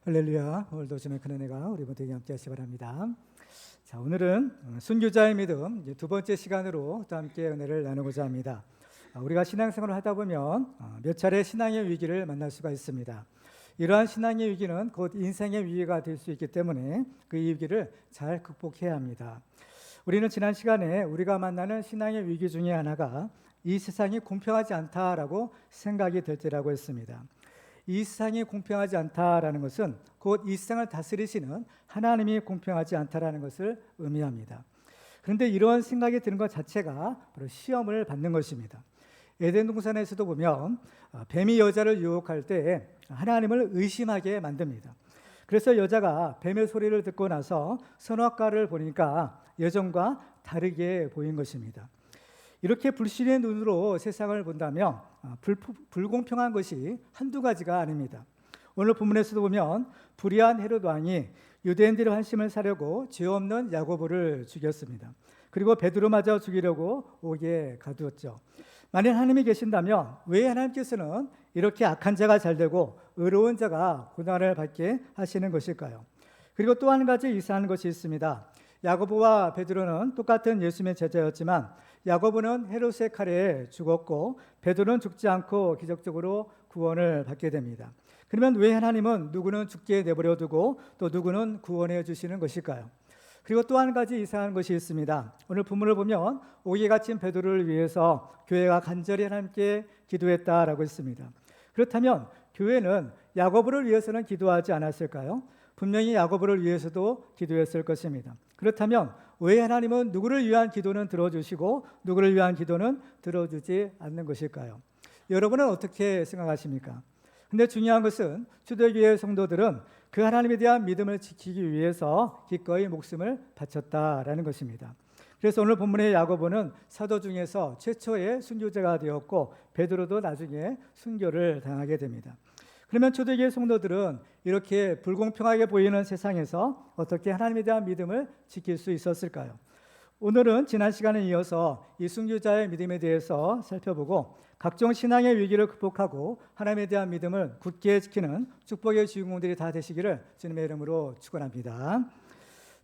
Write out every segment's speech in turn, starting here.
할렐루야. 오늘도 주님의 큰 은혜가 우리 모두에게 함께 하시기 바랍니다. 자, 오늘은 순교자의 믿음 이제 두 번째 시간으로 또 함께 은혜를 나누고자 합니다. 우리가 신앙생활을 하다 보면 몇 차례 신앙의 위기를 만날 수가 있습니다. 이러한 신앙의 위기는 곧 인생의 위기가 될 수 있기 때문에 그 위기를 잘 극복해야 합니다. 우리는 지난 시간에 우리가 만나는 신앙의 위기 중에 하나가 이 세상이 공평하지 않다라고 생각이 될 때라고 했습니다. 이 세상이 공평하지 않다라는 것은 곧 이 세상을 다스리시는 하나님이 공평하지 않다라는 것을 의미합니다. 그런데 이러한 생각이 드는 것 자체가 바로 시험을 받는 것입니다. 에덴 동산에서도 보면 뱀이 여자를 유혹할 때 하나님을 의심하게 만듭니다. 그래서 여자가 뱀의 소리를 듣고 나서 선악과를 보니까 예전과 다르게 보인 것입니다. 이렇게 불신의 눈으로 세상을 본다면 불공평한 것이 한두 가지가 아닙니다. 오늘 본문에서도 보면 불의한 헤롯 왕이 유대인들의 환심을 사려고 죄 없는 야고보를 죽였습니다. 그리고 베드로마저 죽이려고 옥에 가두었죠. 만약 하나님이 계신다면 왜 하나님께서는 이렇게 악한 자가 잘되고 의로운 자가 고난을 받게 하시는 것일까요? 그리고 또 한 가지 이상한 것이 있습니다. 야고보와 베드로는 똑같은 예수님의 제자였지만 야고보는 헤롯의 칼에 죽었고 베드로는 죽지 않고 기적적으로 구원을 받게 됩니다. 그러면 왜 하나님은 누구는 죽게 내버려 두고 또 누구는 구원해 주시는 것일까요? 그리고 또 한 가지 이상한 것이 있습니다. 오늘 본문을 보면 옥에 갇힌 베드로를 위해서 교회가 간절히 하나님께 기도했다라고 했습니다. 그렇다면 교회는 야고보를 위해서는 기도하지 않았을까요? 분명히 야고보를 위해서도 기도했을 것입니다. 그렇다면 왜 하나님은 누구를 위한 기도는 들어주시고 누구를 위한 기도는 들어주지 않는 것일까요? 여러분은 어떻게 생각하십니까? 근데 중요한 것은 초대교회 성도들은 그 하나님에 대한 믿음을 지키기 위해서 기꺼이 목숨을 바쳤다라는 것입니다. 그래서 오늘 본문의 야고보는 사도 중에서 최초의 순교자가 되었고 베드로도 나중에 순교를 당하게 됩니다. 그러면 초대교회 성도들은 이렇게 불공평하게 보이는 세상에서 어떻게 하나님에 대한 믿음을 지킬 수 있었을까요? 오늘은 지난 시간에 이어서 이 순교자의 믿음에 대해서 살펴보고 각종 신앙의 위기를 극복하고 하나님에 대한 믿음을 굳게 지키는 축복의 주인공들이 다 되시기를 주님의 이름으로 축원합니다.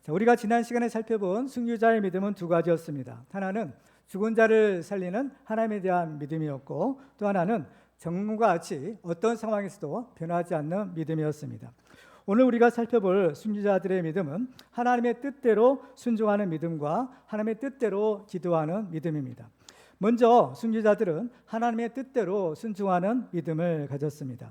자, 우리가 지난 시간에 살펴본 순교자의 믿음은 두 가지였습니다. 하나는 죽은 자를 살리는 하나님에 대한 믿음이었고 또 하나는 정금과 같이 어떤 상황에서도 변하지 않는 믿음이었습니다. 오늘 우리가 살펴볼 순교자들의 믿음은 하나님의 뜻대로 순종하는 믿음과 하나님의 뜻대로 기도하는 믿음입니다. 먼저 순교자들은 하나님의 뜻대로 순종하는 믿음을 가졌습니다.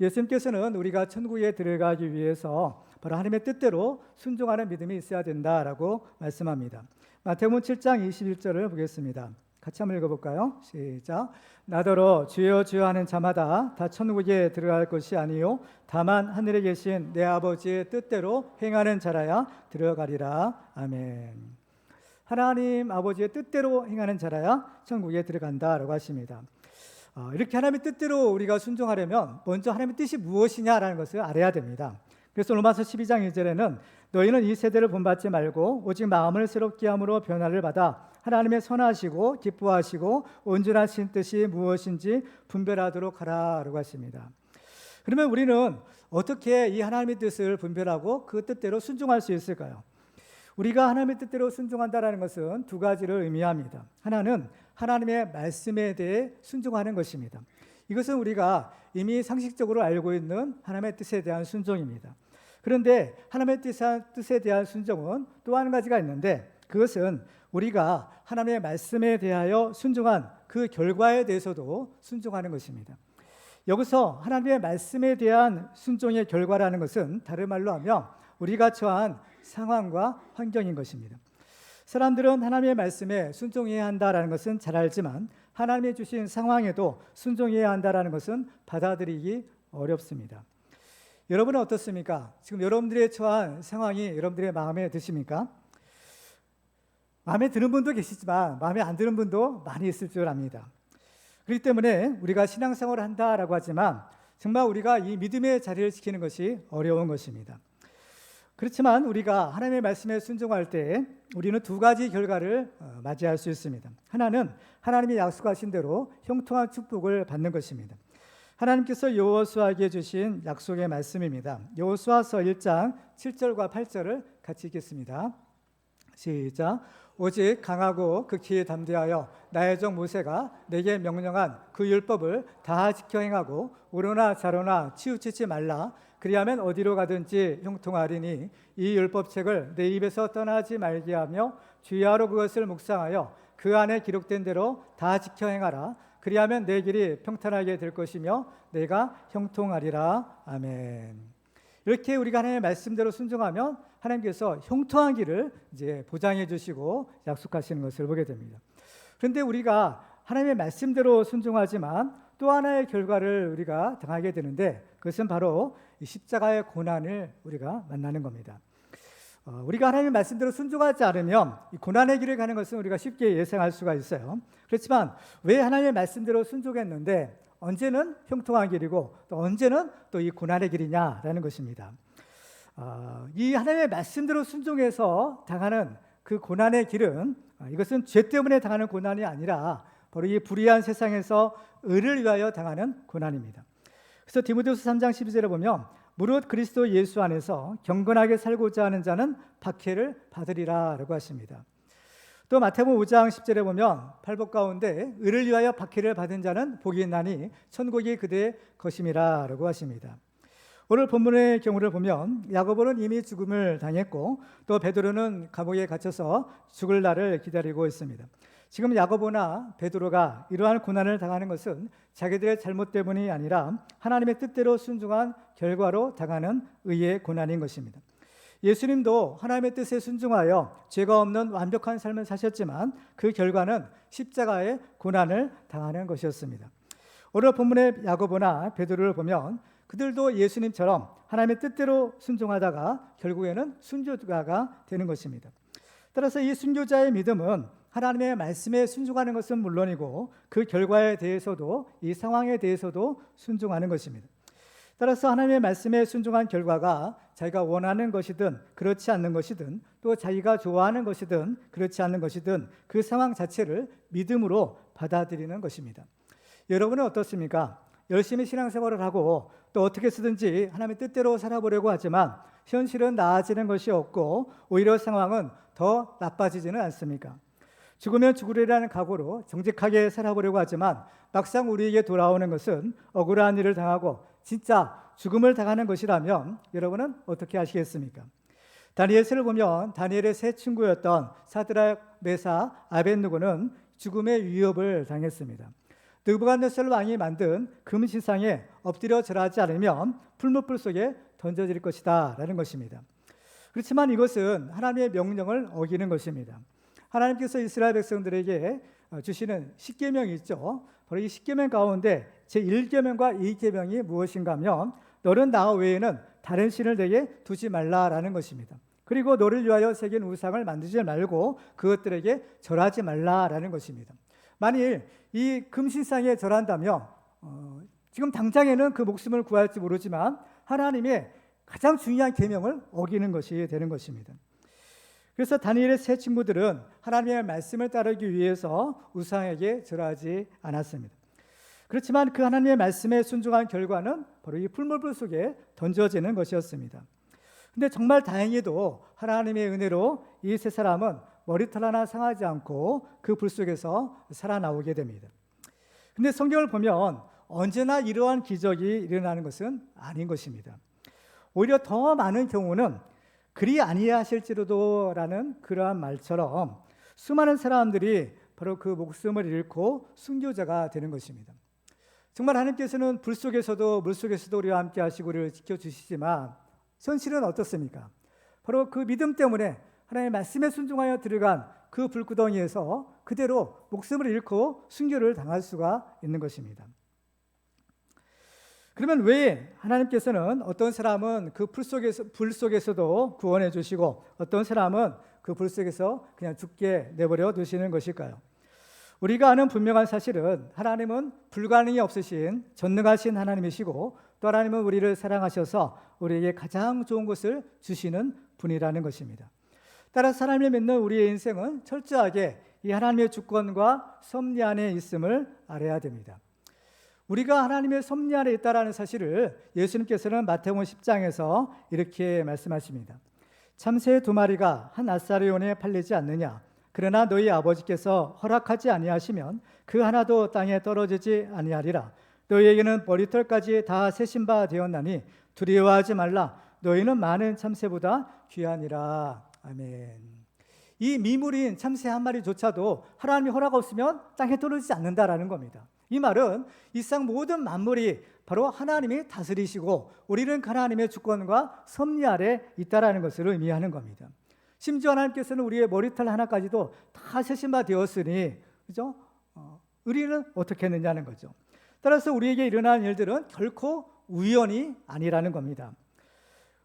예수님께서는 우리가 천국에 들어가기 위해서 바로 하나님의 뜻대로 순종하는 믿음이 있어야 된다라고 말씀합니다. 마태복음 7장 21절을 보겠습니다. 같이 한번 읽어볼까요? 시작. 나더러 주여 주여 하는 자마다 다 천국에 들어갈 것이 아니요 다만 하늘에 계신 내 아버지의 뜻대로 행하는 자라야 들어가리라. 아멘. 하나님 아버지의 뜻대로 행하는 자라야 천국에 들어간다라고 하십니다. 이렇게 하나님의 뜻대로 우리가 순종하려면 먼저 하나님의 뜻이 무엇이냐라는 것을 알아야 됩니다. 그래서 로마서 12장 2절에는 너희는 이 세대를 본받지 말고 오직 마음을 새롭게 함으로 변화를 받아 하나님의 선하시고 기뻐하시고 온전하신 뜻이 무엇인지 분별하도록 하라라고 하십니다. 그러면 우리는 어떻게 이 하나님의 뜻을 분별하고 그 뜻대로 순종할 수 있을까요? 우리가 하나님의 뜻대로 순종한다는 것은 두 가지를 의미합니다. 하나는 하나님의 말씀에 대해 순종하는 것입니다. 이것은 우리가 이미 상식적으로 알고 있는 하나님의 뜻에 대한 순종입니다. 그런데 하나님의 뜻에 대한 순종은 또 한 가지가 있는데 그것은 우리가 하나님의 말씀에 대하여 순종한 그 결과에 대해서도 순종하는 것입니다. 여기서 하나님의 말씀에 대한 순종의 결과라는 것은 다른 말로 하면 우리가 처한 상황과 환경인 것입니다. 사람들은 하나님의 말씀에 순종해야 한다는 것은 잘 알지만 하나님이 주신 상황에도 순종해야 한다는 것은 받아들이기 어렵습니다. 여러분은 어떻습니까? 지금 여러분들의 처한 상황이 여러분들의 마음에 드십니까? 마음에 드는 분도 계시지만 마음에 안 드는 분도 많이 있을 줄 압니다. 그렇기 때문에 우리가 신앙생활을 한다라고 하지만 정말 우리가 이 믿음의 자리를 지키는 것이 어려운 것입니다. 그렇지만 우리가 하나님의 말씀에 순종할 때 우리는 두 가지 결과를 맞이할 수 있습니다. 하나는 하나님이 약속하신 대로 형통한 축복을 받는 것입니다. 하나님께서 여호수아에게 주신 약속의 말씀입니다. 여호수아서 1장 7절과 8절을 같이 읽겠습니다. 시작. 오직 강하고 극히 담대하여 나의 종 모세가 내게 명령한 그 율법을 다 지켜 행하고 오로나 좌로나 치우치지 말라. 그리하면 어디로 가든지 형통하리니 이 율법책을 내 입에서 떠나지 말게 하며 주야로 그것을 묵상하여 그 안에 기록된 대로 다 지켜 행하라. 그리하면 내 길이 평탄하게 될 것이며 내가 형통하리라. 아멘. 이렇게 우리가 하나님의 말씀대로 순종하면 하나님께서 형통한 길을 이제 보장해 주시고 약속하시는 것을 보게 됩니다. 그런데 우리가 하나님의 말씀대로 순종하지만 또 하나의 결과를 우리가 당하게 되는데 그것은 바로 이 십자가의 고난을 우리가 만나는 겁니다. 우리가 하나님의 말씀대로 순종하지 않으면 이 고난의 길을 가는 것은 우리가 쉽게 예상할 수가 있어요. 그렇지만 왜 하나님의 말씀대로 순종했는데 언제는 형통한 길이고 또 언제는 또 이 고난의 길이냐라는 것입니다. 이 하나님의 말씀대로 순종해서 당하는 그 고난의 길은 이것은 죄 때문에 당하는 고난이 아니라 바로 이 불의한 세상에서 의를 위하여 당하는 고난입니다. 그래서 디모데후서 3장 12절에 보면 무릇 그리스도 예수 안에서 경건하게 살고자 하는 자는 박해를 받으리라 라고 하십니다. 또 마태복음 5장 10절에 보면 팔복 가운데 의를 위하여 박해를 받은 자는 복이 있나니 천국이 그들의 것임이라 라고 하십니다. 오늘 본문의 경우를 보면 야고보는 이미 죽음을 당했고 또 베드로는 감옥에 갇혀서 죽을 날을 기다리고 있습니다. 지금 야고보나 베드로가 이러한 고난을 당하는 것은 자기들의 잘못 때문이 아니라 하나님의 뜻대로 순종한 결과로 당하는 의의 고난인 것입니다. 예수님도 하나님의 뜻에 순종하여 죄가 없는 완벽한 삶을 사셨지만 그 결과는 십자가의 고난을 당하는 것이었습니다. 오늘 본문의 야고보나 베드로를 보면 그들도 예수님처럼 하나님의 뜻대로 순종하다가 결국에는 순교자가 되는 것입니다. 따라서 이 순교자의 믿음은 하나님의 말씀에 순종하는 것은 물론이고 그 결과에 대해서도 이 상황에 대해서도 순종하는 것입니다. 따라서 하나님의 말씀에 순종한 결과가 자기가 원하는 것이든 그렇지 않는 것이든 또 자기가 좋아하는 것이든 그렇지 않는 것이든 그 상황 자체를 믿음으로 받아들이는 것입니다. 여러분은 어떻습니까? 열심히 신앙생활을 하고 또 어떻게 쓰든지 하나님의 뜻대로 살아보려고 하지만 현실은 나아지는 것이 없고 오히려 상황은 더 나빠지지는 않습니까? 죽으면 죽으리라는 각오로 정직하게 살아보려고 하지만 막상 우리에게 돌아오는 것은 억울한 일을 당하고 진짜 죽음을 당하는 것이라면 여러분은 어떻게 하시겠습니까? 다니엘서를 보면 다니엘의 세 친구였던 사드락, 메사, 아벳느고는 죽음의 위협을 당했습니다. 느부갓네살 왕이 만든 금신상에 엎드려 절하지 않으면 풀무불 속에 던져질 것이다 라는 것입니다. 그렇지만 이것은 하나님의 명령을 어기는 것입니다. 하나님께서 이스라엘 백성들에게 주시는 십계명이 있죠. 바로 이 십계명 가운데 제1계명과 2계명이 무엇인가 하면 너는 나 외에는 다른 신을 내게 두지 말라라는 것입니다. 그리고 너를 위하여 새긴 우상을 만들지 말고 그것들에게 절하지 말라라는 것입니다. 만일 이 금신상에 절한다면 지금 당장에는 그 목숨을 구할지 모르지만 하나님의 가장 중요한 계명을 어기는 것이 되는 것입니다. 그래서 다니엘의 세 친구들은 하나님의 말씀을 따르기 위해서 우상에게 절하지 않았습니다. 그렇지만 그 하나님의 말씀에 순종한 결과는 바로 이 풀무불 속에 던져지는 것이었습니다. 그런데 정말 다행히도 하나님의 은혜로 이 세 사람은 머리털 하나 상하지 않고 그 불 속에서 살아나오게 됩니다. 그런데 성경을 보면 언제나 이러한 기적이 일어나는 것은 아닌 것입니다. 오히려 더 많은 경우는 그리 아니하실지로도 라는 그러한 말처럼 수많은 사람들이 바로 그 목숨을 잃고 순교자가 되는 것입니다. 정말 하나님께서는 불 속에서도 물 속에서도 우리와 함께 하시고 우리를 지켜주시지만 현실은 어떻습니까? 바로 그 믿음 때문에 하나님의 말씀에 순종하여 들어간 그 불구덩이에서 그대로 목숨을 잃고 순교를 당할 수가 있는 것입니다. 그러면 왜 하나님께서는 어떤 사람은 그 불 속에서도 구원해 주시고 어떤 사람은 그 불 속에서 그냥 죽게 내버려 두시는 것일까요? 우리가 아는 분명한 사실은 하나님은 불가능이 없으신 전능하신 하나님이시고 또 하나님은 우리를 사랑하셔서 우리에게 가장 좋은 것을 주시는 분이라는 것입니다. 따라서 하나님을 믿는 우리의 인생은 철저하게 이 하나님의 주권과 섭리 안에 있음을 알아야 됩니다. 우리가 하나님의 섭리 아래 있다라는 사실을 예수님께서는 마태복음 10장에서 이렇게 말씀하십니다. 참새 2마리가 한 아사리온에 팔리지 않느냐? 그러나 너희 아버지께서 허락하지 아니하시면 그 하나도 땅에 떨어지지 아니하리라. 너희에게는 머리털까지 다 세신 바 되었나니 두려워하지 말라. 너희는 많은 참새보다 귀하니라. 아멘. 이 미물인 참새 한 마리조차도 하나님의 허락 없으면 땅에 떨어지지 않는다라는 겁니다. 이 말은 이 세상 모든 만물이 바로 하나님이 다스리시고 우리는 하나님의 주권과 섭리 아래 있다라는 것을 의미하는 겁니다. 심지어 하나님께서는 우리의 머리털 하나까지도 다 세신 바 되었으니, 그죠? 우리는 어떻게 했느냐는 거죠. 따라서 우리에게 일어나는 일들은 결코 우연이 아니라는 겁니다.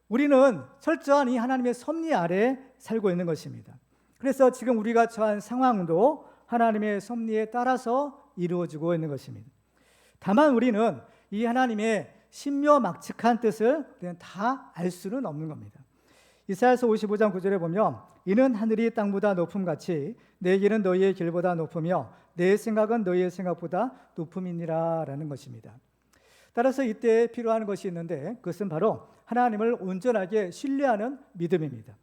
우리는 철저한 이 하나님의 섭리 아래 살고 있는 것입니다. 그래서 지금 우리가 처한 상황도 하나님의 섭리에 따라서 이루어지고 있는 것입니다. 다만 우리는 이 하나님의 신묘막측한 뜻을 다 알 수는 없는 겁니다. 이사야서 55장 9절에 보면 이는 하늘이 땅보다 높음같이 내 길은 너희의 길보다 높으며 내 생각은 너희의 생각보다 높음이니라 라는 것입니다. 따라서 이때 필요한 것이 있는데 그것은 바로 하나님을 온전하게 신뢰하는 믿음입니다.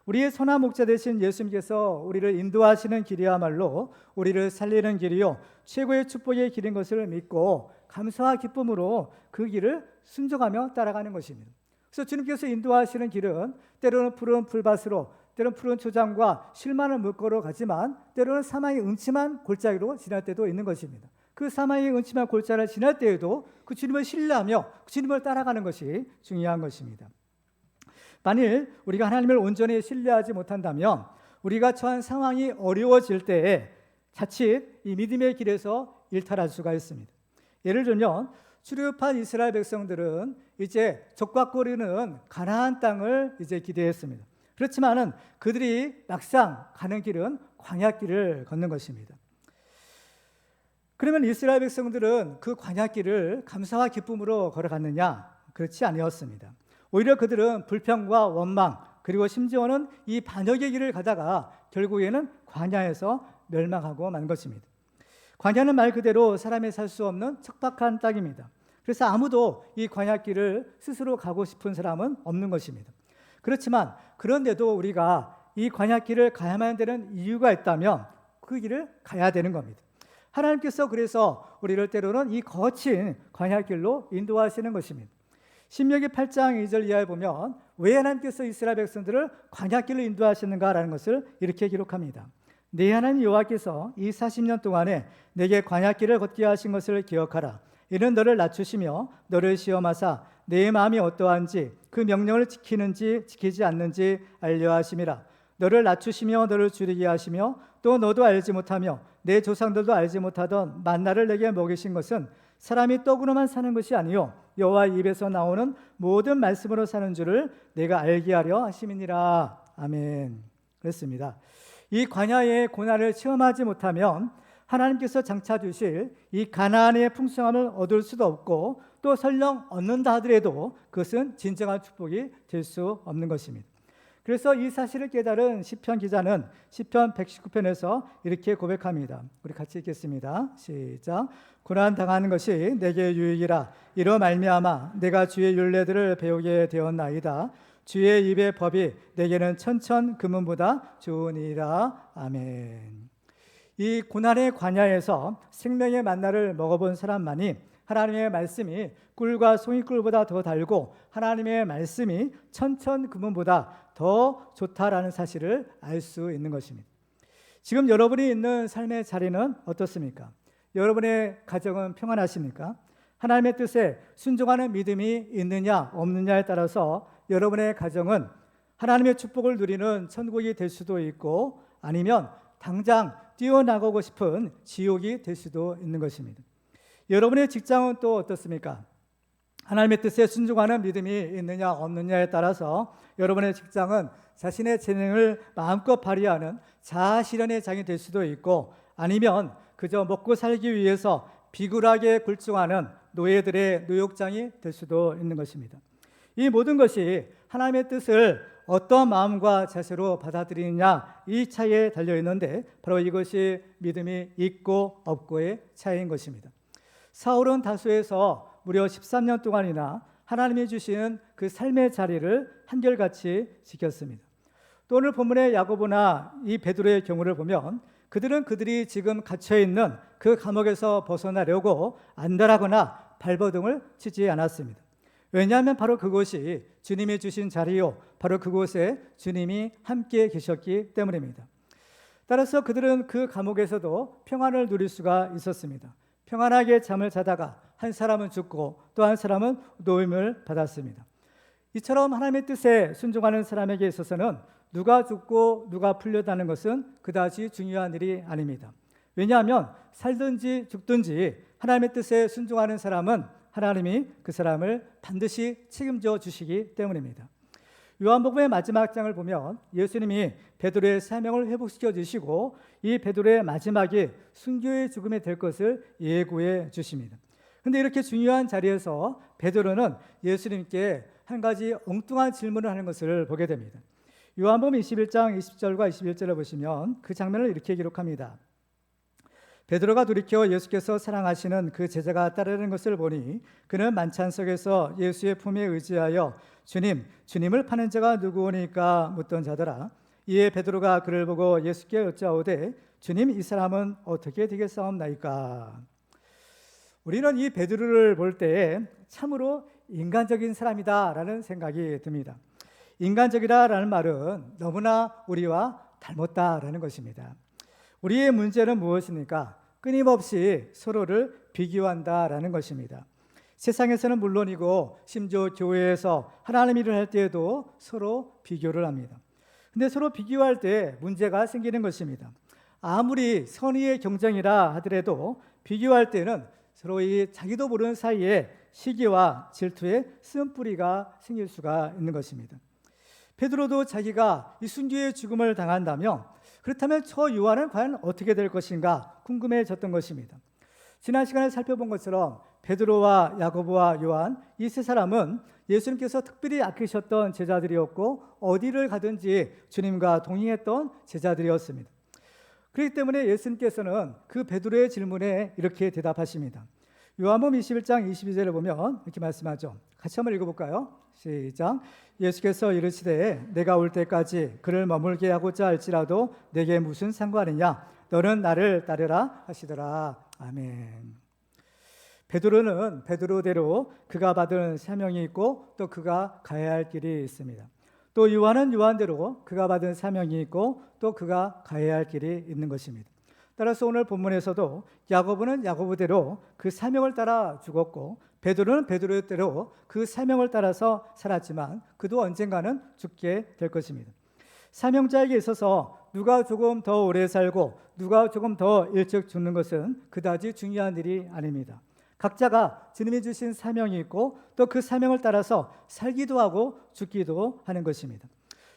우리의 선한 목자 되신 예수님께서 우리를 인도하시는 길이야말로 우리를 살리는 길이요 최고의 축복의 길인 것을 믿고 감사와 기쁨으로 그 길을 순종하며 따라가는 것입니다. 그래서 주님께서 인도하시는 길은 때로는 푸른 풀밭으로, 때로는 푸른 초장과 실만을 물거로 가지만 때로는 사망의 음침한 골짜기로 지날 때도 있는 것입니다. 그 사망의 음침한 골짜기를 지날 때에도 그 주님을 신뢰하며 그 주님을 따라가는 것이 중요한 것입니다. 만일 우리가 하나님을 온전히 신뢰하지 못한다면 우리가 처한 상황이 어려워질 때에 자칫 이 믿음의 길에서 일탈할 수가 있습니다. 예를 들면 출애굽한 이스라엘 백성들은 이제 적박거리는 가나안 땅을 이제 기대했습니다. 그렇지만은 그들이 막상 가는 길은 광야길을 걷는 것입니다. 그러면 이스라엘 백성들은 그 광야길을 감사와 기쁨으로 걸어갔느냐? 그렇지 아니었습니다. 오히려 그들은 불평과 원망 그리고 심지어는 이 반역의 길을 가다가 결국에는 광야에서 멸망하고 만 것입니다. 광야는 말 그대로 사람이 살 수 없는 척박한 땅입니다. 그래서 아무도 이 광야길을 스스로 가고 싶은 사람은 없는 것입니다. 그렇지만 그런데도 우리가 이 광야길을 가야만 되는 이유가 있다면 그 길을 가야 되는 겁니다. 하나님께서 그래서 우리를 때로는 이 거친 광야길로 인도하시는 것입니다. 신명기 8장 2절 이하에 보면 왜 하나님께서 이스라엘 백성들을 광야길로 인도하시는가라는 것을 이렇게 기록합니다. 네 하나님 여호와께서 이 40년 동안에 내게 광야길을 걷게 하신 것을 기억하라. 이는 너를 낮추시며 너를 시험하사 내 마음이 어떠한지 그 명령을 지키는지 지키지 않는지 알려 하심이라. 너를 낮추시며 너를 줄이게 하시며 또 너도 알지 못하며 내 조상들도 알지 못하던 만나를 내게 먹이신 것은 사람이 떡으로만 사는 것이 아니요 여호와 입에서 나오는 모든 말씀으로 사는 줄을 내가 알게 하려 하심이니라. 아멘. 그렇습니다. 이 광야의 고난을 체험하지 못하면 하나님께서 장차 주실 이 가나안의 풍성함을 얻을 수도 없고 또 설령 얻는다 하더라도 그것은 진정한 축복이 될 수 없는 것입니다. 그래서 이 사실을 깨달은 시편 기자는 시편 119편에서 이렇게 고백합니다. 우리 같이 읽겠습니다. 시작. 고난 당하는 것이 내게 유익이라. 이로 말미암아 내가 주의 율례들을 배우게 되었나이다. 주의 입의 법이 내게는 천천 금은보다 좋으니라. 아멘. 이 고난의 광야에서 생명의 만나를 먹어본 사람만이 하나님의 말씀이 꿀과 송이꿀보다 더 달고 하나님의 말씀이 천천 금은보다 더 좋다라는 사실을 알 수 있는 것입니다. 지금 여러분이 있는 삶의 자리는 어떻습니까? 여러분의 가정은 평안하십니까? 하나님의 뜻에 순종하는 믿음이 있느냐 없느냐에 따라서 여러분의 가정은 하나님의 축복을 누리는 천국이 될 수도 있고 아니면 당장 뛰어나가고 싶은 지옥이 될 수도 있는 것입니다. 여러분의 직장은 또 어떻습니까? 하나님의 뜻에 순종하는 믿음이 있느냐 없느냐에 따라서 여러분의 직장은 자신의 재능을 마음껏 발휘하는 자아실현의 장이 될 수도 있고 아니면 그저 먹고 살기 위해서 비굴하게 굴종하는 노예들의 노역장이 될 수도 있는 것입니다. 이 모든 것이 하나님의 뜻을 어떤 마음과 자세로 받아들이느냐 이 차이에 달려 있는데 바로 이것이 믿음이 있고 없고의 차이인 것입니다. 사울은 다소에서 무려 13년 동안이나 하나님이 주시는 그 삶의 자리를 한결같이 지켰습니다. 또 오늘 본문의 야고보나 이 베드로의 경우를 보면 그들은 그들이 지금 갇혀있는 그 감옥에서 벗어나려고 안달하거나 발버둥을 치지 않았습니다. 왜냐하면 바로 그곳이 주님이 주신 자리요, 바로 그곳에 주님이 함께 계셨기 때문입니다. 따라서 그들은 그 감옥에서도 평안을 누릴 수가 있었습니다. 평안하게 잠을 자다가 한 사람은 죽고 또 한 사람은 노임을 받았습니다. 이처럼 하나님의 뜻에 순종하는 사람에게 있어서는 누가 죽고 누가 풀려다는 것은 그다지 중요한 일이 아닙니다. 왜냐하면 살든지 죽든지 하나님의 뜻에 순종하는 사람은 하나님이 그 사람을 반드시 책임져 주시기 때문입니다. 요한복음의 마지막 장을 보면 예수님이 베드로의 사명을 회복시켜 주시고 이 베드로의 마지막이 순교의 죽음이 될 것을 예고해 주십니다. 그런데 이렇게 중요한 자리에서 베드로는 예수님께 한 가지 엉뚱한 질문을 하는 것을 보게 됩니다. 요한복음 21장 20절과 21절을 보시면 그 장면을 이렇게 기록합니다. 베드로가 돌이켜 예수께서 사랑하시는 그 제자가 따르는 것을 보니 그는 만찬석에서 예수의 품에 의지하여 주님을 파는 자가 누구오니까 묻던 자더라. 이에 베드로가 그를 보고 예수께 여짜오되 주님, 이 사람은 어떻게 되겠사옵나이까? 우리는 이 베드로를 볼 때에 참으로 인간적인 사람이다라는 생각이 듭니다. 인간적이라는 말은 너무나 우리와 닮았다라는 것입니다. 우리의 문제는 무엇입니까? 끊임없이 서로를 비교한다라는 것입니다. 세상에서는 물론이고 심지어 교회에서 하나님 일을 할 때에도 서로 비교를 합니다. 근데 서로 비교할 때 문제가 생기는 것입니다. 아무리 선의의 경쟁이라 하더라도 비교할 때는 서로 자기도 모르는 사이에 시기와 질투의 쓴뿌리가 생길 수가 있는 것입니다. 베드로도 자기가 이 순교의 죽음을 당한다면 그렇다면 저 요한은 과연 어떻게 될 것인가 궁금해졌던 것입니다. 지난 시간에 살펴본 것처럼 베드로와 야고보와 요한 이 세 사람은 예수님께서 특별히 아끼셨던 제자들이었고 어디를 가든지 주님과 동행했던 제자들이었습니다. 그렇기 때문에 예수님께서는 그 베드로의 질문에 이렇게 대답하십니다. 요한복음 21장 22절을 보면 이렇게 말씀하죠. 같이 한번 읽어볼까요? 시작. 예수께서 이르시되 내가 올 때까지 그를 머물게 하고자 할지라도 내게 무슨 상관이냐? 너는 나를 따르라 하시더라. 아멘. 베드로는 베드로대로 그가 받은 사명이 있고 또 그가 가야 할 길이 있습니다. 또 요한은 요한대로 그가 받은 사명이 있고 또 그가 가야 할 길이 있는 것입니다. 따라서 오늘 본문에서도 야고보는 야고보대로 그 사명을 따라 죽었고 베드로는 베드로대로 그 사명을 따라서 살았지만 그도 언젠가는 죽게 될 것입니다. 사명자에게 있어서 누가 조금 더 오래 살고 누가 조금 더 일찍 죽는 것은 그다지 중요한 일이 아닙니다. 각자가 주님이 주신 사명이 있고 또 그 사명을 따라서 살기도 하고 죽기도 하는 것입니다.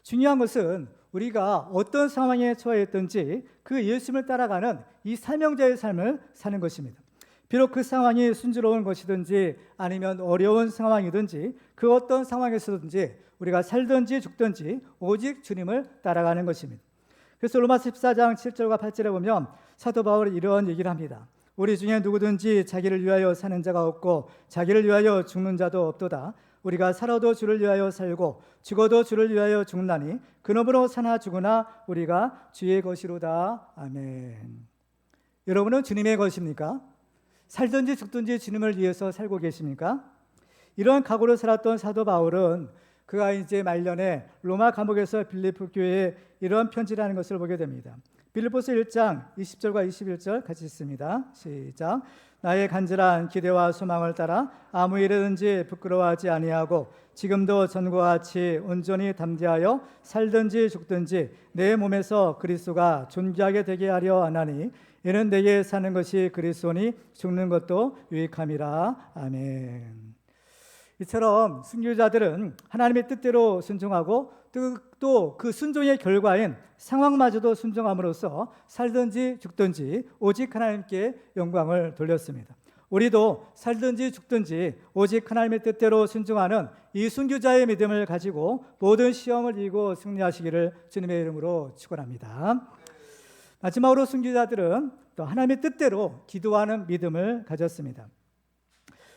중요한 것은 우리가 어떤 상황에 처해 있든지 그 예수님을 따라가는 이 사명자의 삶을 사는 것입니다. 비록 그 상황이 순조로운 것이든지 아니면 어려운 상황이든지 그 어떤 상황에서든지 우리가 살든지 죽든지 오직 주님을 따라가는 것입니다. 그래서 로마서 14장 7절과 8절에 보면 사도 바울이 이런 얘기를 합니다. 우리 중에 누구든지 자기를 위하여 사는 자가 없고 자기를 위하여 죽는 자도 없도다. 우리가 살아도 주를 위하여 살고 죽어도 주를 위하여 죽나니 그놈으로 사나 죽으나 우리가 주의 것이로다. 아멘. 여러분은 주님의 것입니까? 살든지 죽든지 주님을 위해서 살고 계십니까? 이런 각오로 살았던 사도 바울은 그가 이제 말년에 로마 감옥에서 빌립보 교회에 이런 편지를 하는 것을 보게 됩니다. 빌립보서 1장 20절과 21절 같이 읽습니다. 시작. 나의 간절한 기대와 소망을 따라 아무 일에든지 부끄러워하지 아니하고 지금도 전과 같이 온전히 담대하여 살든지 죽든지 내 몸에서 그리스도가 존귀하게 되게 하려 하나니 이는 내게 사는 것이 그리스도니 죽는 것도 유익함이라. 아멘. 이처럼 순교자들은 하나님의 뜻대로 순종하고 또 그 순종의 결과인 상황마저도 순종함으로써 살든지 죽든지 오직 하나님께 영광을 돌렸습니다. 우리도 살든지 죽든지 오직 하나님의 뜻대로 순종하는 이 순교자의 믿음을 가지고 모든 시험을 이기고 승리하시기를 주님의 이름으로 축원합니다. 마지막으로 순교자들은 또 하나님의 뜻대로 기도하는 믿음을 가졌습니다.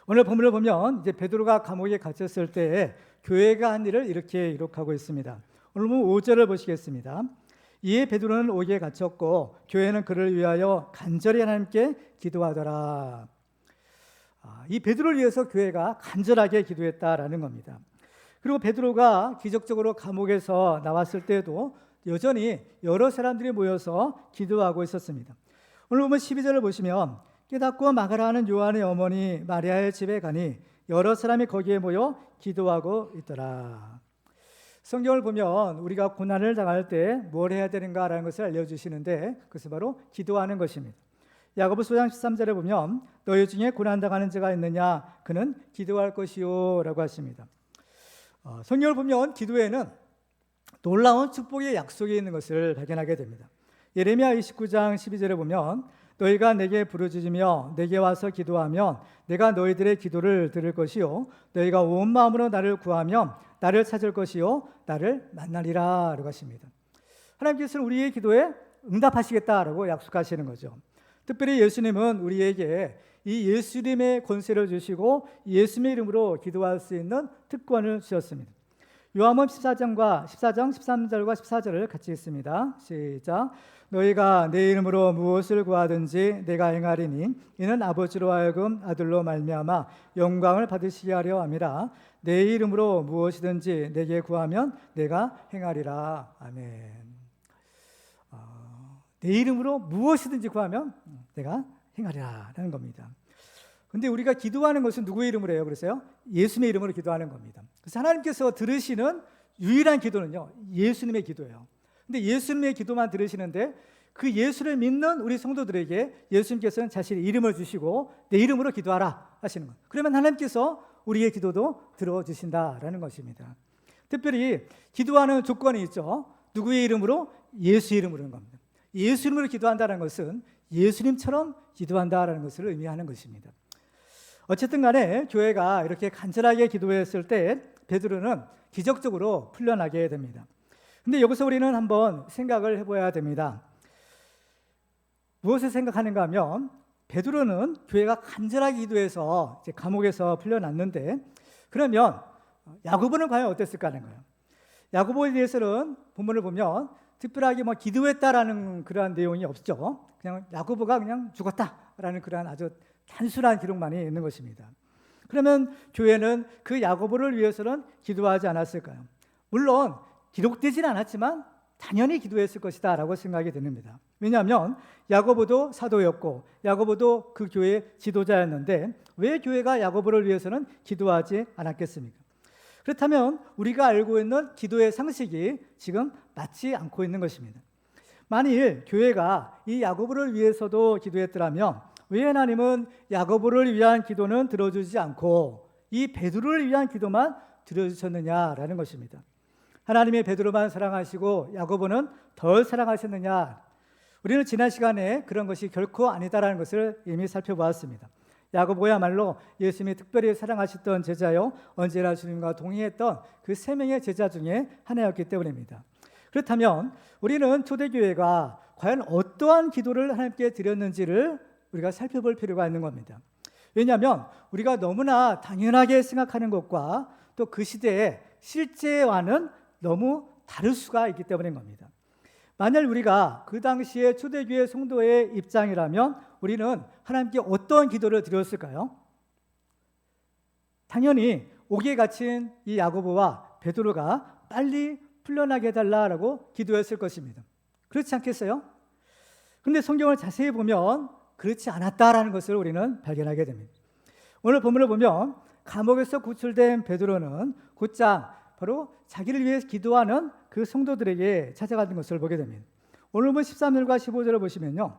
오늘 본문을 보면 이제 베드로가 감옥에 갇혔을 때 교회가 한 일을 이렇게 기록하고 있습니다. 오늘 5절을 보시겠습니다. 이에 베드로는 옥에 갇혔고 교회는 그를 위하여 간절히 하나님께 기도하더라. 이 베드로를 위해서 교회가 간절하게 기도했다라는 겁니다. 그리고 베드로가 기적적으로 감옥에서 나왔을 때도 여전히 여러 사람들이 모여서 기도하고 있었습니다. 오늘 보면 12절을 보시면 깨닫고 마가라는 요한의 어머니 마리아의 집에 가니 여러 사람이 거기에 모여 기도하고 있더라. 성경을 보면 우리가 고난을 당할 때 뭘 해야 되는가라는 것을 알려주시는데 그것은 바로 기도하는 것입니다. 야고보서 5장 13절에 보면 너희 중에 고난당하는 자가 있느냐 그는 기도할 것이요 라고 하십니다. 성경을 보면 기도에는 놀라운 축복의 약속이 있는 것을 발견하게 됩니다. 예레미야 29장 12절에 보면 너희가 내게 부르짖으며 내게 와서 기도하면 내가 너희들의 기도를 들을 것이요 너희가 온 마음으로 나를 구하면 나를 찾을 것이요 나를 만나리라 라고 하십니다. 하나님께서는 우리의 기도에 응답하시겠다라고 약속하시는 거죠. 특별히 예수님은 우리에게 이 예수님의 권세를 주시고 예수님의 이름으로 기도할 수 있는 특권을 주셨습니다. 요한복음 14장 13절과 14절을 같이 읽습니다. 시작. 너희가 내 이름으로 무엇을 구하든지 내가 행하리니 이는 아버지로 하여금 아들로 말미암아 영광을 받으시게 하려 함이라. 내 이름으로 무엇이든지 내게 구하면 내가 행하리라. 아멘. 내 이름으로 무엇이든지 구하면 내가 행하리라 라는 겁니다. 근데 우리가 기도하는 것은 누구의 이름으로 해요? 그래서요? 예수님의 이름으로 기도하는 겁니다. 그래서 하나님께서 들으시는 유일한 기도는요, 예수님의 기도예요. 근데 예수님의 기도만 들으시는데 그 예수를 믿는 우리 성도들에게 예수님께서는 자신의 이름을 주시고 내 이름으로 기도하라 하시는 거예요. 그러면 하나님께서 우리의 기도도 들어주신다라는 것입니다. 특별히 기도하는 조건이 있죠. 누구의 이름으로? 예수 이름으로는 겁니다. 예수 이름으로 기도한다는 것은 예수님처럼 기도한다라는 것을 의미하는 것입니다. 어쨌든 간에 교회가 이렇게 간절하게 기도했을 때 베드로는 기적적으로 풀려나게 됩니다. 근데 여기서 우리는 한번 생각을 해봐야 됩니다. 무엇을 생각하는가 하면 베드로는 교회가 간절하게 기도해서 이제 감옥에서 풀려났는데 그러면 야고보는 과연 어땠을까 하는 거예요. 야고보에 대해서는 본문을 보면 특별하게 뭐 기도했다라는 그러한 내용이 없죠. 그냥 야고보가 그냥 죽었다라는 그러한 아주 단순한 기록만이 있는 것입니다. 그러면 교회는 그 야고보를 위해서는 기도하지 않았을까요? 물론 기록되진 않았지만 당연히 기도했을 것이다 라고 생각이 듭니다. 왜냐하면 야고보도 사도였고 야고보도 그 교회의 지도자였는데 왜 교회가 야고보를 위해서는 기도하지 않았겠습니까? 그렇다면 우리가 알고 있는 기도의 상식이 지금 맞지 않고 있는 것입니다. 만일 교회가 이 야고보를 위해서도 기도했더라면 왜 하나님은 야고보를 위한 기도는 들어주지 않고 이 베드로를 위한 기도만 들어주셨느냐라는 것입니다. 하나님의 베드로만 사랑하시고 야고보는 덜 사랑하셨느냐? 우리는 지난 시간에 그런 것이 결코 아니다라는 것을 이미 살펴보았습니다. 야고보야말로 예수님이 특별히 사랑하셨던 제자요 언제나 주님과 동행했던 그 3명의 제자 중에 하나였기 때문입니다. 그렇다면 우리는 초대교회가 과연 어떠한 기도를 하나님께 드렸는지를 우리가 살펴볼 필요가 있는 겁니다. 왜냐하면 우리가 너무나 당연하게 생각하는 것과 또 그 시대의 실제와는 너무 다를 수가 있기 때문인 겁니다. 만약 우리가 그 당시에 초대교회 성도의 입장이라면 우리는 하나님께 어떤 기도를 드렸을까요? 당연히 옥에 갇힌 이 야고보와 베드로가 빨리 풀려나게 해달라고 기도했을 것입니다. 그렇지 않겠어요? 그런데 성경을 자세히 보면 그렇지 않았다라는 것을 우리는 발견하게 됩니다. 오늘 본문을 보면 감옥에서 구출된 베드로는 곧장 바로 자기를 위해 기도하는 그 성도들에게 찾아가는 것을 보게 됩니다. 오늘 본 13절과 15절을 보시면요,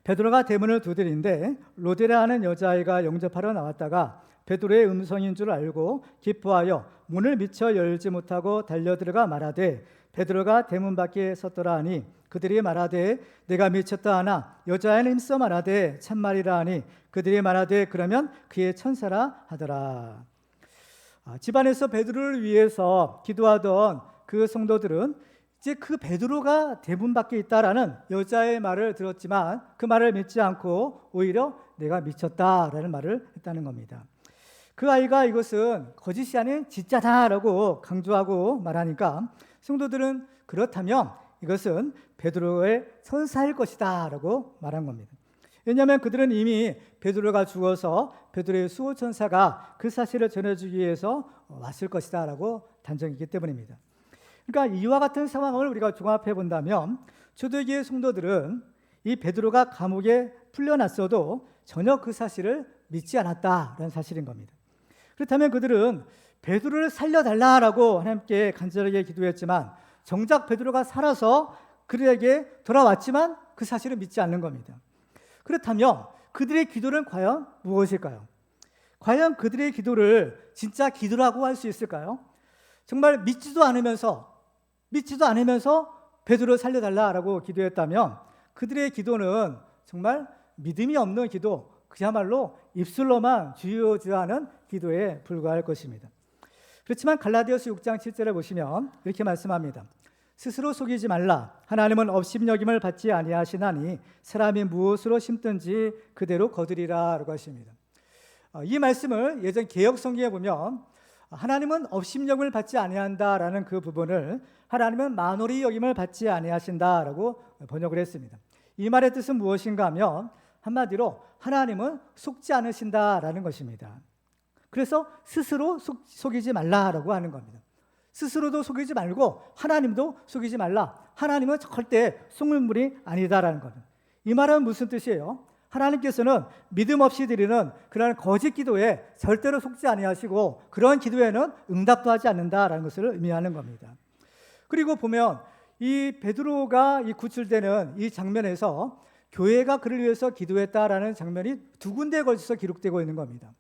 베드로가 대문을 두드리는데 로데라 하는 여자아이가 영접하러 나왔다가 베드로의 음성인 줄 알고 기뻐하여 문을 미처 열지 못하고 달려들어가 말하되 베드로가 대문 밖에 섰더라 하니 그들이 말하되 내가 미쳤다 하나 여자아이는 힘써 말하되 참말이라 하니 그들이 말하되 그러면 그의 천사라 하더라. 집안에서 베드로를 위해서 기도하던 그 성도들은 이제 그 베드로가 대문 밖에 있다라는 여자의 말을 들었지만 그 말을 믿지 않고 오히려 내가 미쳤다라는 말을 했다는 겁니다. 그 아이가 이것은 거짓이 아닌 진짜다라고 강조하고 말하니까 성도들은 그렇다면 이것은 베드로의 선사일 것이다라고 말한 겁니다. 왜냐하면 그들은 이미 베드로가 죽어서 베드로의 수호천사가 그 사실을 전해주기 위해서 왔을 것이다라고 단정했기 때문입니다. 그러니까 이와 같은 상황을 우리가 종합해 본다면 초대교회 성도들은 이 베드로가 감옥에 풀려났어도 전혀 그 사실을 믿지 않았다라는 사실인 겁니다. 그렇다면 그들은 베드로를 살려달라라고 하나님께 간절하게 기도했지만 정작 베드로가 살아서 그들에게 돌아왔지만 그 사실을 믿지 않는 겁니다. 그렇다면 그들의 기도는 과연 무엇일까요? 과연 그들의 기도를 진짜 기도라고 할 수 있을까요? 정말 믿지도 않으면서 베드로를 살려달라라고 기도했다면 그들의 기도는 정말 믿음이 없는 기도, 그야말로 입술로만 주요주하는 기도에 불과할 것입니다. 그렇지만 갈라디아서 6장 7절에 보시면 이렇게 말씀합니다. 스스로 속이지 말라. 하나님은 업신여김을 받지 아니하시나니 사람이 무엇으로 심든지 그대로 거두리라 라고 하십니다. 이 말씀을 예전 개역 성경에 보면 하나님은 업신여김을 받지 아니한다라는 그 부분을 하나님은 만홀히 여김을 받지 아니하신다라고 번역을 했습니다. 이 말의 뜻은 무엇인가 하면 한마디로 하나님은 속지 않으신다라는 것입니다. 그래서 스스로 속이지 말라라고 하는 겁니다. 스스로도 속이지 말고 하나님도 속이지 말라. 하나님은 절대 속는 분이 아니다라는 겁니다. 이 말은 무슨 뜻이에요? 하나님께서는 믿음 없이 드리는 그런 거짓 기도에 절대로 속지 아니하시고 그런 기도에는 응답도 하지 않는다라는 것을 의미하는 겁니다. 그리고 보면 이 베드로가 이 구출되는 이 장면에서 교회가 그를 위해서 기도했다라는 장면이 두 군데에 걸쳐서 기록되고 있는 겁니다.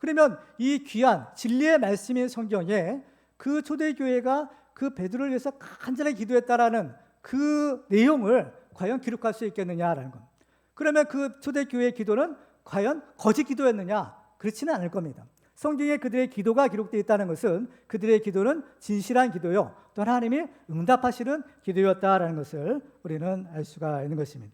그러면 이 귀한 진리의 말씀인 성경에 그 초대교회가 그 베드로를 위해서 간절하게 기도했다라는 그 내용을 과연 기록할 수 있겠느냐라는 겁니다. 그러면 그 초대교회의 기도는 과연 거짓 기도였느냐? 그렇지는 않을 겁니다. 성경에 그들의 기도가 기록되어 있다는 것은 그들의 기도는 진실한 기도요, 또 하나님이 응답하시는 기도였다라는 것을 우리는 알 수가 있는 것입니다.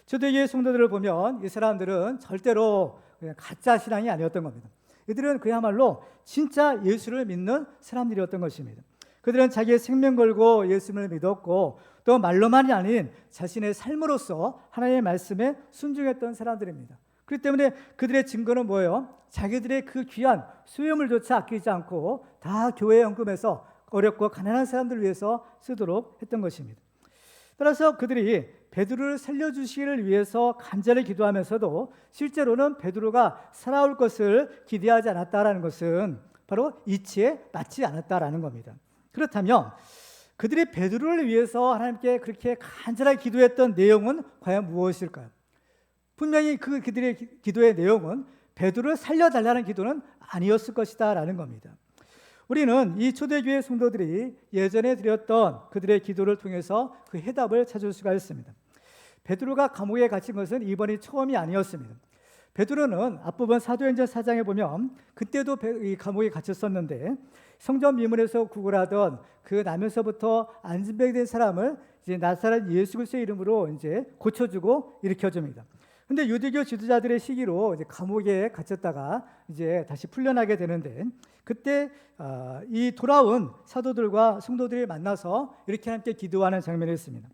초대교회 성도들을 보면 이 사람들은 절대로 그냥 가짜 신앙이 아니었던 겁니다. 이들은 그야말로 진짜 예수를 믿는 사람들이었던 것입니다. 그들은 자기의 생명 걸고 예수를 믿었고 또 말로만이 아닌 자신의 삶으로서 하나님의 말씀에 순종했던 사람들입니다. 그렇기 때문에 그들의 증거는 뭐예요? 자기들의 그 귀한 수요물조차 아끼지 않고 다 교회에 헌금해서 어렵고 가난한 사람들을 위해서 쓰도록 했던 것입니다. 따라서 그들이 베드로를 살려주시기를 위해서 간절히 기도하면서도 실제로는 베드로가 살아올 것을 기대하지 않았다라는 것은 바로 이치에 맞지 않았다라는 겁니다. 그렇다면 그들이 베드로를 위해서 하나님께 그렇게 간절하게 기도했던 내용은 과연 무엇일까요? 분명히 그들의 기도의 내용은 베드로를 살려달라는 기도는 아니었을 것이다라는 겁니다. 우리는 이 초대교회 성도들이 예전에 드렸던 그들의 기도를 통해서 그 해답을 찾을 수가 있습니다. 베드로가 감옥에 갇힌 것은 이번이 처음이 아니었습니다. 베드로는 앞부분 사도행전 4장에 보면 그때도 이 감옥에 갇혔었는데 성전 미문에서 구걸하던 그 나면서부터 안진병된 사람을 이제 나사렛 예수 그리스도의 이름으로 이제 고쳐주고 일으켜줍니다. 근데 유대교 지도자들의 시기로 이제 감옥에 갇혔다가 이제 다시 풀려나게 되는데 그때 이 돌아온 사도들과 성도들이 만나서 이렇게 함께 기도하는 장면이 있습니다.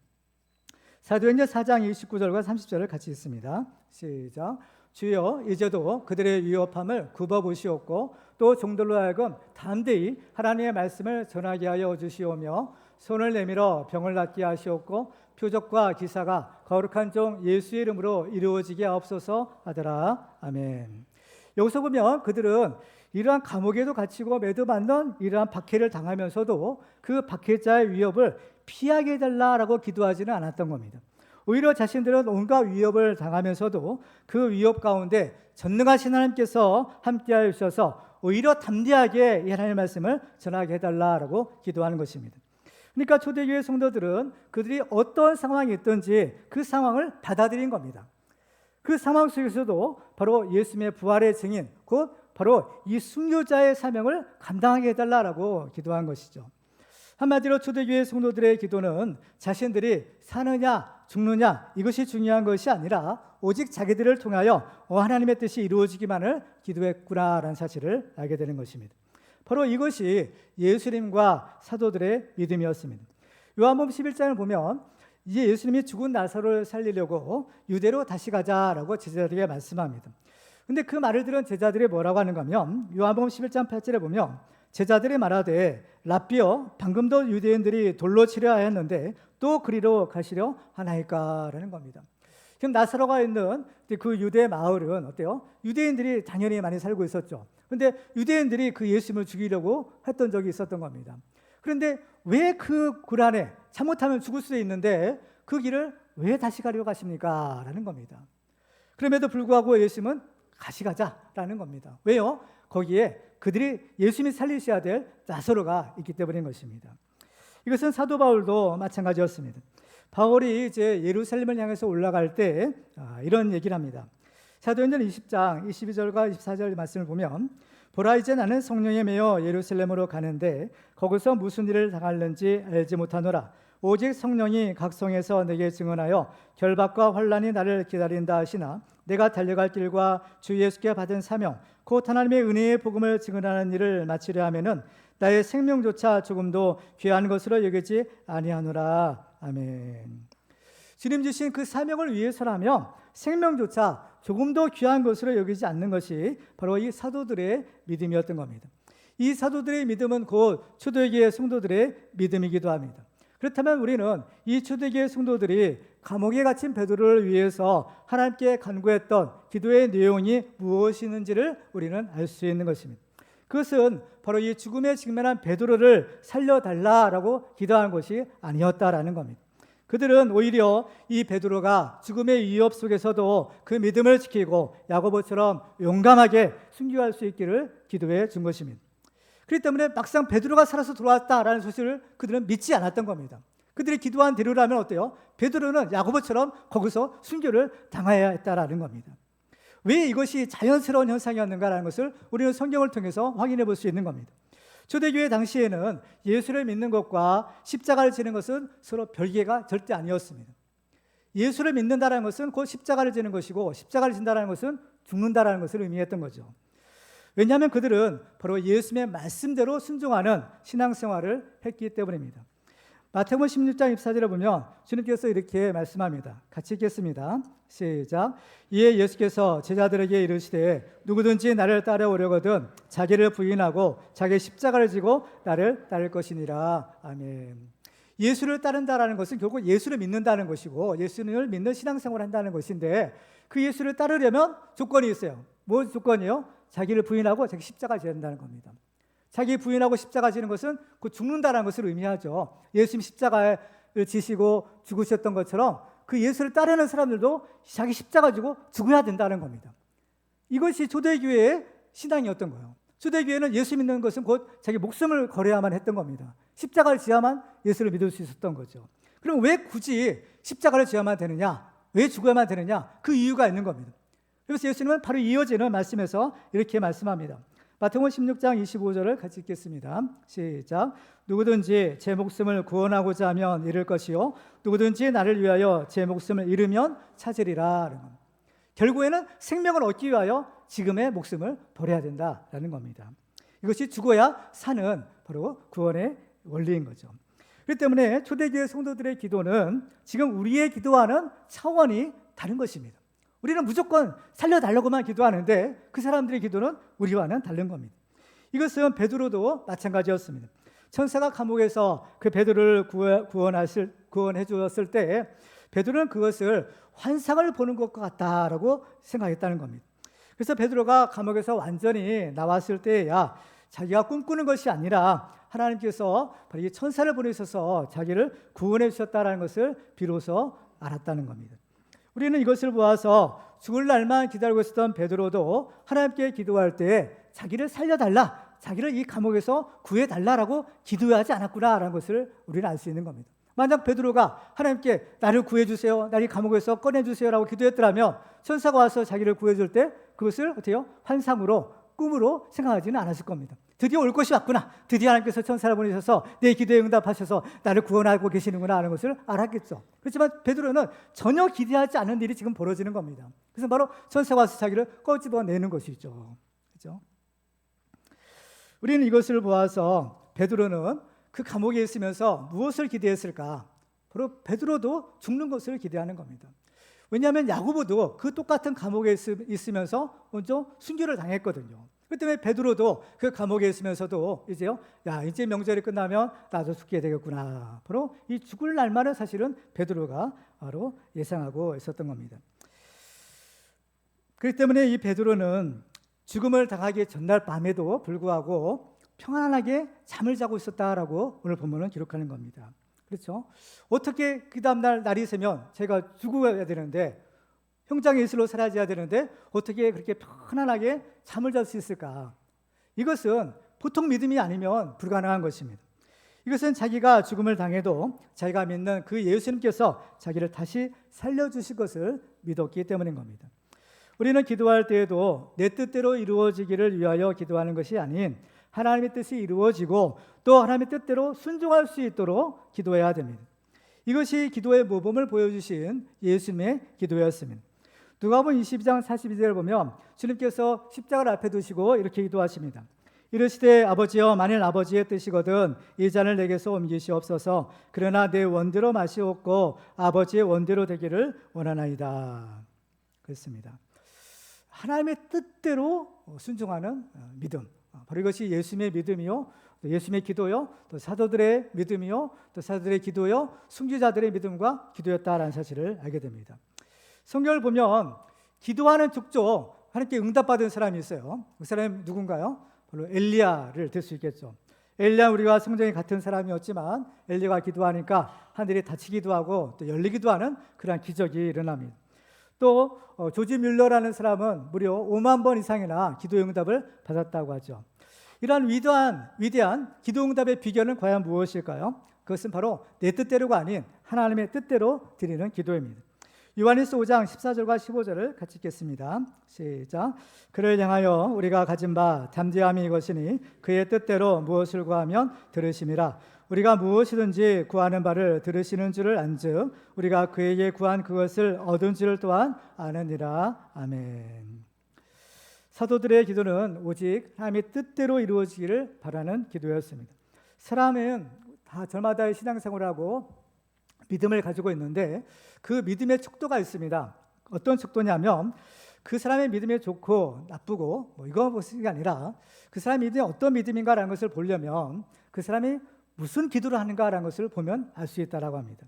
사도행전 4장 29절과 30절을 같이 읽습니다. 시작. 주여 이제도 그들의 위협함을 굽어보시옵고 또 종들로 하여금 담대히 하나님의 말씀을 전하게 하여 주시오며 손을 내밀어 병을 낫게 하시옵고 표적과 기사가 거룩한 종 예수의 이름으로 이루어지게 하옵소서 하더라. 아멘. 여기서 보면 그들은 이러한 감옥에도 갇히고 매도 맞는 이러한 박해를 당하면서도 그 박해자의 위협을 피하게 해달라고 기도하지는 않았던 겁니다. 오히려 자신들은 온갖 위협을 당하면서도 그 위협 가운데 전능하신 하나님께서 함께하여 주셔서 오히려 담대하게 이 하나님의 말씀을 전하게 해달라고 기도하는 것입니다. 그러니까 초대교회 성도들은 그들이 어떤 상황이 있든지 그 상황을 받아들인 겁니다. 그 상황 속에서도 바로 예수님의 부활의 증인, 곧 바로 이 순교자의 사명을 감당하게 해달라고 기도한 것이죠. 한마디로 초대교회 성도들의 기도는 자신들이 사느냐 죽느냐 이것이 중요한 것이 아니라 오직 자기들을 통하여 하나님의 뜻이 이루어지기만을 기도했구나라는 사실을 알게 되는 것입니다. 바로 이것이 예수님과 사도들의 믿음이었습니다. 요한복음 11장을 보면 이제 예수님이 죽은 나사로를 살리려고 유대로 다시 가자라고 제자들에게 말씀합니다. 근데 그 말을 들은 제자들이 뭐라고 하는가 하면 요한복음 11장 8절에 보면 제자들이 말하되 랍비여 방금도 유대인들이 돌로 치려 하였는데 또 그리로 가시려 하나이까라는 겁니다. 지금 나사로가 있는 그 유대 마을은 어때요? 유대인들이 당연히 많이 살고 있었죠. 그런데 유대인들이 그 예수님을 죽이려고 했던 적이 있었던 겁니다. 그런데 왜 그 굴 안에 잘못하면 죽을 수 있는데 그 길을 왜 다시 가려고 하십니까? 라는 겁니다. 그럼에도 불구하고 예수님은 다시 가자라는 겁니다. 왜요? 거기에 그들이 예수님이 살리셔야 될 나사로가 있기 때문인 것입니다. 이것은 사도 바울도 마찬가지였습니다. 바울이 이제 예루살렘을 향해서 올라갈 때 이런 얘기를 합니다. 사도행전 20장 22절과 24절 말씀을 보면 보라 이제 나는 성령에 매여 예루살렘으로 가는데 거기서 무슨 일을 당할는지 알지 못하노라. 오직 성령이 각 성에서 내게 증언하여 결박과 환난이 나를 기다린다 하시나 내가 달려갈 길과 주 예수께 받은 사명 곧 하나님의 은혜의 복음을 증언하는 일을 마치려 하면은 나의 생명조차 조금도 귀한 것으로 여기지 아니하노라. 아멘. 주님 주신 그 사명을 위해서라면 생명조차 조금도 귀한 것으로 여기지 않는 것이 바로 이 사도들의 믿음이었던 겁니다. 이 사도들의 믿음은 곧 초대교회 성도들의 믿음이기도 합니다. 그렇다면 우리는 이 초대교회 성도들이 감옥에 갇힌 베드로를 위해서 하나님께 간구했던 기도의 내용이 무엇이는지를 우리는 알 수 있는 것입니다. 그것은 바로 이 죽음에 직면한 베드로를 살려달라라고 기도한 것이 아니었다라는 겁니다. 그들은 오히려 이 베드로가 죽음의 위협 속에서도 그 믿음을 지키고 야고보처럼 용감하게 순교할 수 있기를 기도해 준 것입니다. 그렇기 때문에 막상 베드로가 살아서 돌아왔다라는 소식을 그들은 믿지 않았던 겁니다. 그들이 기도한 대로라면 어때요? 베드로는 야고보처럼 거기서 순교를 당해야 했다라는 겁니다. 왜 이것이 자연스러운 현상이었는가라는 것을 우리는 성경을 통해서 확인해 볼 수 있는 겁니다. 초대교회 당시에는 예수를 믿는 것과 십자가를 지는 것은 서로 별개가 절대 아니었습니다. 예수를 믿는다는 것은 곧 십자가를 지는 것이고 십자가를 진다는 것은 죽는다는 것을 의미했던 거죠. 왜냐하면 그들은 바로 예수님의 말씀대로 순종하는 신앙생활을 했기 때문입니다. 마태복음 16장 24절에 보면 주님께서 이렇게 말씀합니다. 같이 읽겠습니다. 시작. 이에 예수께서 제자들에게 이르시되 누구든지 나를 따라오려거든 자기를 부인하고 자기 십자가를 지고 나를 따를 것이니라. 아멘. 예수를 따른다라는 것은 결국 예수를 믿는다는 것이고 예수님을 믿는 신앙생활을 한다는 것인데 그 예수를 따르려면 조건이 있어요. 무슨 조건이요? 자기를 부인하고 자기 십자가를 지어야 된다는 겁니다. 자기 부인하고 십자가 지는 것은 그 죽는다는 것을 의미하죠. 예수님 십자가를 지시고 죽으셨던 것처럼 그 예수를 따르는 사람들도 자기 십자가 지고 죽어야 된다는 겁니다. 이것이 초대교회의 신앙이었던 거예요. 초대교회는 예수 믿는 것은 곧 자기 목숨을 걸어야만 했던 겁니다. 십자가를 지어야만 예수를 믿을 수 있었던 거죠. 그럼 왜 굳이 십자가를 지어야만 되느냐? 왜 죽어야만 되느냐? 그 이유가 있는 겁니다. 그래서 예수님은 바로 이어지는 말씀에서 이렇게 말씀합니다. 마태복음 16장 25절을 같이 읽겠습니다. 시작. 누구든지 제 목숨을 구원하고자 하면 잃을 것이요 누구든지 나를 위하여 제 목숨을 잃으면 찾으리라. 결국에는 생명을 얻기 위하여 지금의 목숨을 버려야 된다라는 겁니다. 이것이 죽어야 사는 바로 구원의 원리인 거죠. 그렇기 때문에 초대교회 성도들의 기도는 지금 우리의 기도와는 차원이 다른 것입니다. 우리는 무조건 살려달라고만 기도하는데 그 사람들의 기도는 우리와는 다른 겁니다. 이것은 베드로도 마찬가지였습니다. 천사가 감옥에서 그 베드로를 구원해 주었을 때 베드로는 그것을 환상을 보는 것 같다라고 생각했다는 겁니다. 그래서 베드로가 감옥에서 완전히 나왔을 때야 자기가 꿈꾸는 것이 아니라 하나님께서 바로 이 천사를 보내셔서 자기를 구원해 주셨다는 것을 비로소 알았다는 겁니다. 우리는 이것을 보아서 죽을 날만 기다리고 있었던 베드로도 하나님께 기도할 때 자기를 살려달라, 자기를 이 감옥에서 구해달라라고 기도하지 않았구나라는 것을 우리는 알 수 있는 겁니다. 만약 베드로가 하나님께 나를 구해주세요, 나를 이 감옥에서 꺼내주세요라고 기도했더라면 천사가 와서 자기를 구해줄 때 그것을 어때요? 환상으로, 꿈으로 생각하지는 않았을 겁니다. 드디어 올 것이 왔구나. 드디어 하나님께서 천사를 보내셔서 내 기도에 응답하셔서 나를 구원하고 계시는구나 하는 것을 알았겠죠. 그렇지만 베드로는 전혀 기대하지 않은 일이 지금 벌어지는 겁니다. 그래서 바로 천사가 와서 자기를 꺼집어내는 것이죠. 그렇죠? 우리는 이것을 보아서 베드로는 그 감옥에 있으면서 무엇을 기대했을까? 바로 베드로도 죽는 것을 기대하는 겁니다. 왜냐하면 야고보도 그 똑같은 감옥에 있으면서 먼저 순교를 당했거든요. 그 때문에 베드로도 그 감옥에 있으면서도 이제 명절이 끝나면 나도 죽게 되겠구나. 바로 이 죽을 날만을 사실은 베드로가 바로 예상하고 있었던 겁니다. 그렇기 때문에 이 베드로는 죽음을 당하기 전날 밤에도 불구하고 평안하게 잠을 자고 있었다라고 오늘 본문은 기록하는 겁니다. 그렇죠? 어떻게 그 다음날 날이 새면 제가 죽어야 되는데 형장에 이슬로 사라져야 되는데 어떻게 그렇게 편안하게 잠을 잘 수 있을까? 이것은 보통 믿음이 아니면 불가능한 것입니다. 이것은 자기가 죽음을 당해도 자기가 믿는 그 예수님께서 자기를 다시 살려주실 것을 믿었기 때문인 겁니다. 우리는 기도할 때에도 내 뜻대로 이루어지기를 위하여 기도하는 것이 아닌 하나님의 뜻이 이루어지고 또 하나님의 뜻대로 순종할 수 있도록 기도해야 됩니다. 이것이 기도의 모범을 보여주신 예수님의 기도였습니다. 누가복음 22장 42절을 보면 주님께서 십자가를 앞에 두시고 이렇게 기도하십니다. 이르시되 아버지여 만일 아버지의 뜻이거든 이 잔을 내게서 옮기시옵소서. 그러나 내 원대로 마시옵고 아버지의 원대로 되기를 원하나이다. 그렇습니다. 하나님의 뜻대로 순종하는 믿음, 바로 이것이 예수님의 믿음이요, 또 예수님의 기도요, 또 사도들의 믿음이요, 또 사도들의 기도요, 순교자들의 믿음과 기도였다라는 사실을 알게 됩니다. 성경을 보면 기도하는 족족 하나님께 응답받은 사람이 있어요. 그 사람이 누군가요? 바로 엘리야를 들 수 있겠죠. 엘리야 우리가 성정이 같은 사람이었지만 엘리야가 기도하니까 하늘이 닫히기도 하고 또 열리기도 하는 그러한 기적이 일어납니다. 또 조지 뮬러라는 사람은 무려 5만 번 이상이나 기도 응답을 받았다고 하죠. 이러한 위대한 기도 응답의 비결은 과연 무엇일까요? 그것은 바로 내 뜻대로가 아닌 하나님의 뜻대로 드리는 기도입니다. 요한일서 5장 14절과 15절을 같이 읽겠습니다. 시작. 그를 향하여 우리가 가진 바 담대함이 이것이니 그의 뜻대로 무엇을 구하면 들으심이라. 우리가 무엇이든지 구하는 바를 들으시는 줄을 안즉 우리가 그에게 구한 그것을 얻은 줄을 또한 아느니라. 아멘. 사도들의 기도는 오직 하나님의 뜻대로 이루어지기를 바라는 기도였습니다. 사람은 다 저마다의 신앙생활을 하고 믿음을 가지고 있는데 그 믿음의 척도가 있습니다. 어떤 척도냐면 그 사람의 믿음이 좋고 나쁘고 이거 보는 게 아니라 그 사람의 믿음이 어떤 믿음인가라는 것을 보려면 그 사람이 무슨 기도를 하는가라는 것을 보면 알 수 있다라고 합니다.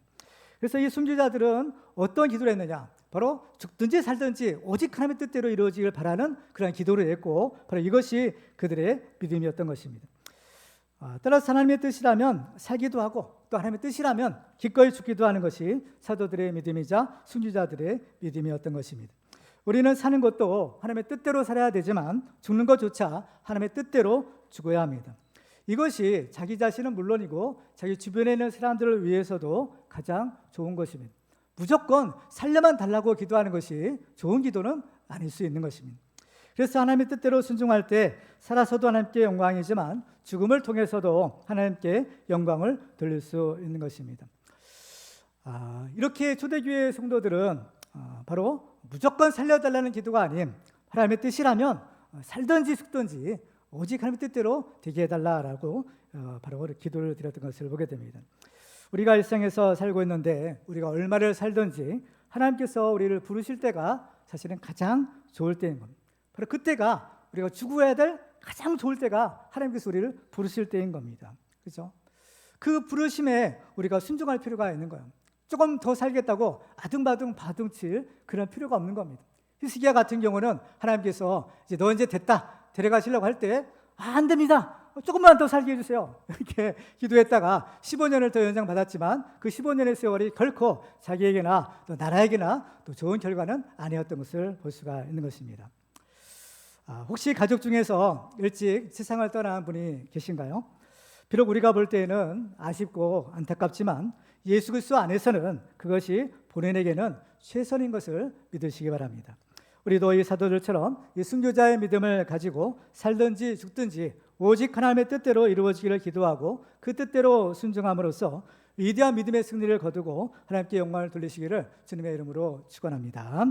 그래서 이 순교자들은 어떤 기도를 했느냐? 바로 죽든지 살든지 오직 하나님의 뜻대로 이루어지길 바라는 그런 기도를 했고 바로 이것이 그들의 믿음이었던 것입니다. 따라서 하나님의 뜻이라면 살기도 하고 또 하나님의 뜻이라면 기꺼이 죽기도 하는 것이 사도들의 믿음이자 순교자들의 믿음이었던 것입니다. 우리는 사는 것도 하나님의 뜻대로 살아야 되지만 죽는 것조차 하나님의 뜻대로 죽어야 합니다. 이것이 자기 자신은 물론이고 자기 주변에 있는 사람들을 위해서도 가장 좋은 것입니다. 무조건 살려만 달라고 기도하는 것이 좋은 기도는 아닐 수 있는 것입니다. 그래서 하나님의 뜻대로 순종할 때 살아서도 하나님께 영광이지만 죽음을 통해서도 하나님께 영광을 돌릴 수 있는 것입니다. 이렇게 초대교회 성도들은 바로 무조건 살려달라는 기도가 아닌 하나님의 뜻이라면 살든지 죽든지 오직 하나님의 뜻대로 되게 해달라라고 바로 기도를 드렸던 것을 보게 됩니다. 우리가 일상에서 살고 있는데 우리가 얼마를 살든지 하나님께서 우리를 부르실 때가 사실은 가장 좋을 때인 겁니다. 바로 그때가 우리가 죽어야 될 가장 좋을 때가 하나님께서 우리를 부르실 때인 겁니다. 그렇죠? 그 부르심에 우리가 순종할 필요가 있는 거예요. 조금 더 살겠다고 아둥바둥 바둥칠 그런 필요가 없는 겁니다. 히스기야 같은 경우는 하나님께서 너 이제 됐다 데려가시려고 할 때 안 됩니다. 조금만 더 살게 해주세요. 이렇게 기도했다가 15년을 더 연장받았지만 그 15년의 세월이 결코 자기에게나 또 나라에게나 또 좋은 결과는 아니었던 것을 볼 수가 있는 것입니다. 혹시 가족 중에서 일찍 세상을 떠난 분이 계신가요? 비록 우리가 볼 때에는 아쉽고 안타깝지만 예수 그리스도 안에서는 그것이 본인에게는 최선인 것을 믿으시기 바랍니다. 우리도 이 사도들처럼 이 순교자의 믿음을 가지고 살든지 죽든지 오직 하나님의 뜻대로 이루어지기를 기도하고 그 뜻대로 순종함으로써 위대한 믿음의 승리를 거두고 하나님께 영광을 돌리시기를 주님의 이름으로 축원합니다.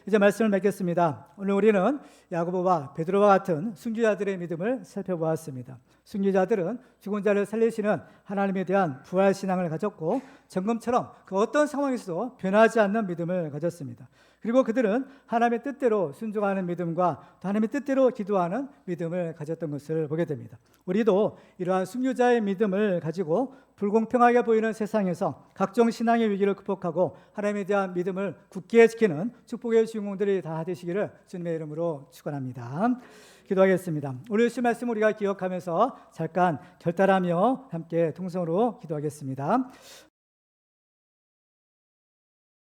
이제 말씀을 맺겠습니다. 오늘 우리는 야고보와 베드로와 같은 순교자들의 믿음을 살펴보았습니다. 순교자들은 죽은 자를 살리시는 하나님에 대한 부활 신앙을 가졌고 정금처럼 그 어떤 상황에서도 변하지 않는 믿음을 가졌습니다. 그리고 그들은 하나님의 뜻대로 순종하는 믿음과 또 하나님의 뜻대로 기도하는 믿음을 가졌던 것을 보게 됩니다. 우리도 이러한 순교자의 믿음을 가지고 불공평하게 보이는 세상에서 각종 신앙의 위기를 극복하고 하나님에 대한 믿음을 굳게 지키는 축복의 주인공들이 다 되시기를 주님의 이름으로 축원합니다. 기도하겠습니다. 오늘 주신 말씀 우리가 기억하면서 잠깐 결단하며 함께 통성으로 기도하겠습니다.